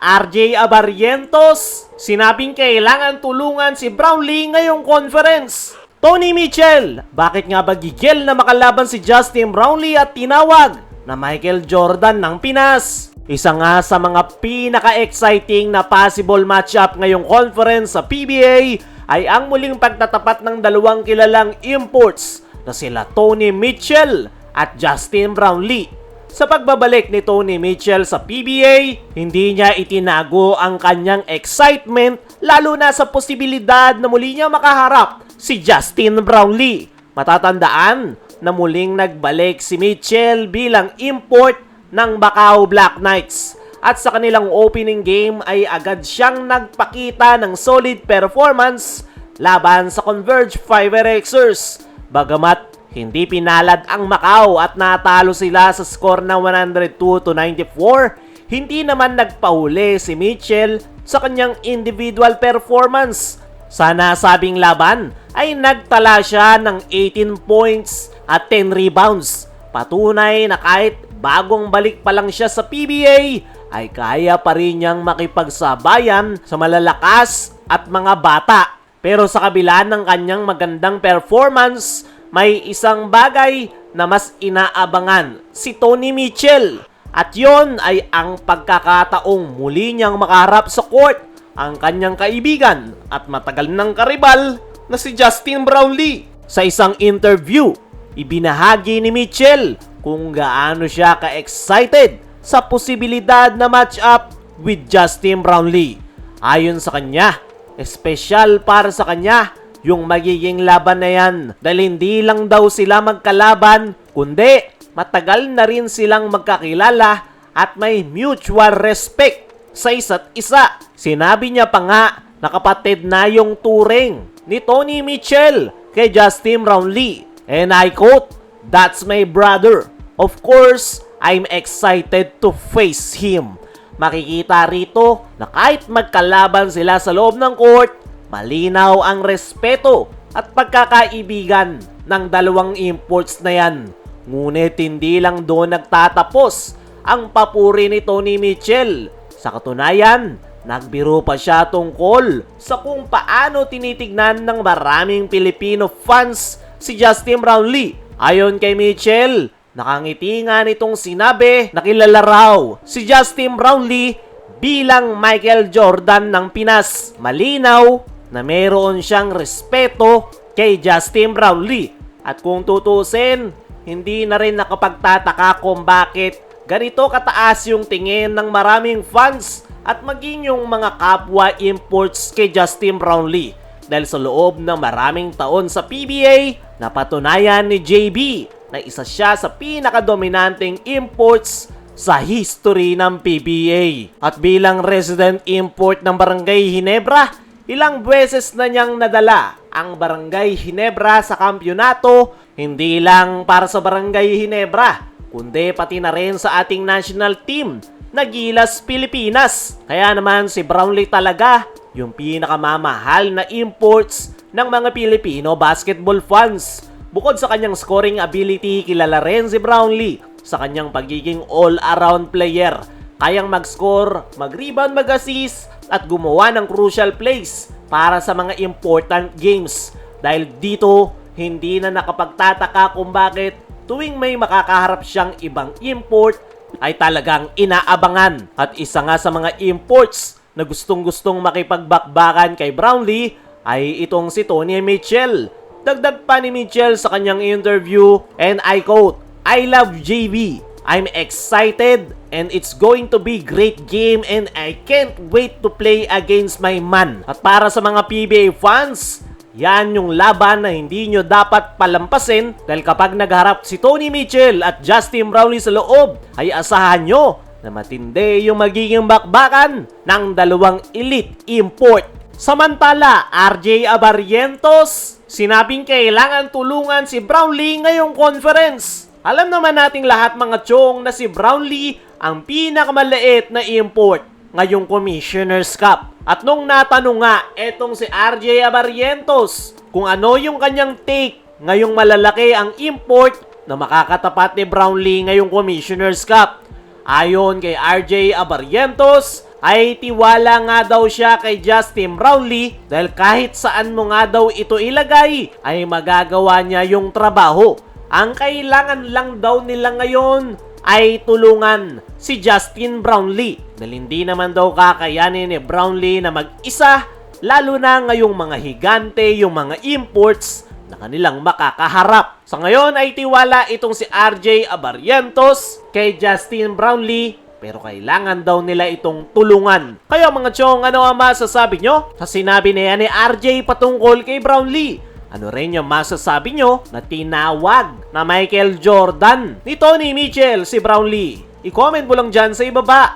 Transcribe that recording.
RJ Abarrientos, sinabing kailangan tulungan si Brownlee ngayong conference. Tony Mitchell, bakit nga ba gigil na makalaban si Justin Brownlee at tinawag na Michael Jordan ng Pinas? Isa nga sa mga pinaka-exciting na possible matchup ngayong conference sa PBA ay ang muling pagtatapat ng dalawang kilalang imports na sila Tony Mitchell at Justin Brownlee. Sa pagbabalik ni Tony Mitchell sa PBA, hindi niya itinago ang kanyang excitement lalo na sa posibilidad na muli niya makaharap si Justin Brownlee. Matatandaan na muling nagbalik si Mitchell bilang import ng Macau Black Knights at sa kanilang opening game ay agad siyang nagpakita ng solid performance laban sa Converge Fiberxers. Bagamat hindi pinalad ang Macau at natalo sila sa score na 102-94, hindi naman nagpahuli si Mitchell sa kanyang individual performance. Sa nasabing laban ay nagtala siya ng 18 points at 10 rebounds. Patunay na kahit bagong balik pa lang siya sa PBA ay kaya pa rin niyang makipagsabayan sa malalakas at mga bata. Pero sa kabila ng kanyang magandang performance, may isang bagay na mas inaabangan si Tony Mitchell at yon ay ang pagkakataong muli niyang makaharap sa court ang kanyang kaibigan at matagal ng karibal na si Justin Brownlee. Sa isang interview, ibinahagi ni Mitchell kung gaano siya ka-excited sa posibilidad na match-up with Justin Brownlee. Ayon sa kanya, espesyal para sa kanya yung magiging laban na yan dahil hindi lang daw sila magkalaban kundi matagal na rin silang magkakilala at may mutual respect sa isa't isa. Sinabi niya pa nga na kapatid na yung turing ni Tony Mitchell kay Justin Brownlee. And I quote, "That's my brother. Of course, I'm excited to face him." Makikita rito na kahit magkalaban sila sa loob ng court, malinaw ang respeto at pagkakaibigan ng dalawang imports na yan. Ngunit hindi lang doon nagtatapos ang papuri ni Tony Mitchell. Sa katunayan, nagbiro pa siya tungkol sa kung paano tinitignan ng maraming Pilipino fans si Justin Brownlee. Ayon kay Mitchell, nakangiti nga nitong sinabi na kilala raw si Justin Brownlee bilang Michael Jordan ng Pinas. Malinaw na meron siyang respeto kay Justin Brownlee. At kung tutusin, hindi na rin nakapagtataka kung bakit ganito kataas yung tingin ng maraming fans at maging yung mga kapwa imports kay Justin Brownlee. Dahil sa loob ng maraming taon sa PBA, napatunayan ni JB na isa siya sa pinakadominanteng imports sa history ng PBA. At bilang resident import ng Barangay Ginebra, ilang beses na niyang nadala ang Barangay Ginebra sa kampyonato, hindi lang para sa Barangay Ginebra, kundi pati na rin sa ating national team na Gilas Pilipinas. Kaya naman si Brownlee talaga yung pinakamamahal na imports ng mga Pilipino basketball fans. Bukod sa kanyang scoring ability, kilala rin si Brownlee sa kanyang pagiging all-around player. Kayang mag-score, mag-rebound, mag-assist at gumawa ng crucial plays para sa mga important games. Dahil dito, hindi na nakapagtataka kung bakit tuwing may makakaharap siyang ibang import ay talagang inaabangan. At isa nga sa mga imports na gustong-gustong makipagbakbakan kay Brownlee ay itong si Tony Mitchell. Dagdag pa ni Mitchell sa kanyang interview, and I quote, "I love JB. I'm excited and it's going to be great game and I can't wait to play against my man." At para sa mga PBA fans, yan yung laban na hindi nyo dapat palampasin dahil kapag nagharap si Tony Mitchell at Justin Brownlee sa loob, ay asahan nyo na matindi yung magiging bakbakan ng dalawang elite import. Samantala, RJ Abarrientos, sinabing kailangan tulungan si Brownlee ngayong conference. Alam naman nating lahat mga chong na si Brownlee ang pinakamaliit na import ngayong Commissioner's Cup. At nung natanong nga etong si RJ Abarrientos kung ano yung kanyang take ngayong malalaki ang import na makakatapat ni Brownlee ngayong Commissioner's Cup, Ayon kay RJ Abarrientos, ay tiwala nga daw siya kay Justin Brownlee dahil kahit saan mo nga daw ito ilagay ay magagawa niya yung trabaho. Ang kailangan lang daw nila ngayon ay tulungan si Justin Brownlee dahil hindi naman daw kakayanin ni Brownlee na mag-isa, lalo na ngayong mga higante, yung mga imports na kanilang makakaharap. Sa ngayon ay tiwala itong si RJ Abarientos kay Justin Brownlee, pero kailangan daw nila itong tulungan. Kaya mga chong, ano ang masasabi nyo sa sinabi na yan ni RJ patungkol kay Brownlee? Ano rin yung masasabi nyo na tinawag na Michael Jordan ni Tony Mitchell si Brownlee? I-comment mo lang dyan sa ibaba.